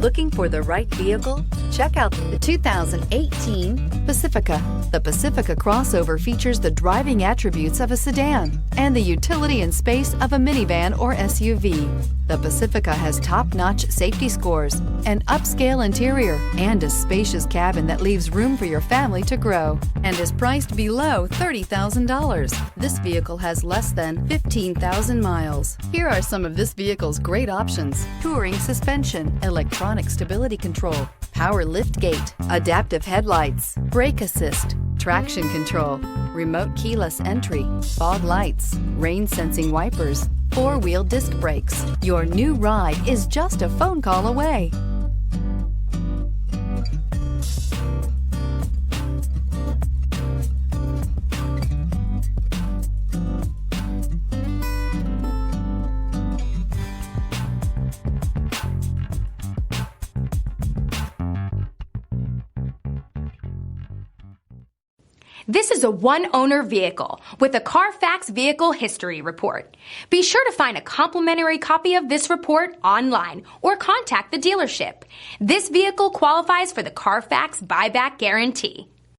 Looking for the right vehicle? Check out the 2018 Pacifica. The Pacifica crossover features the driving attributes of a sedan and the utility and space of a minivan or SUV. The Pacifica has top-notch safety scores, an upscale interior, and a spacious cabin that leaves room for your family to grow, and is priced below $30,000. This vehicle has less than 15,000 miles. Here are some of this vehicle's great options: touring suspension, electronic stability control, power liftgate, adaptive headlights, brake assist, traction control, remote keyless entry, fog lights, rain sensing wipers, four-wheel disc brakes. Your new ride is just a phone call away. This is a one-owner vehicle with a Carfax Vehicle History Report. Be sure to find a complimentary copy of this report online or contact the dealership. This vehicle qualifies for the Carfax Buyback Guarantee.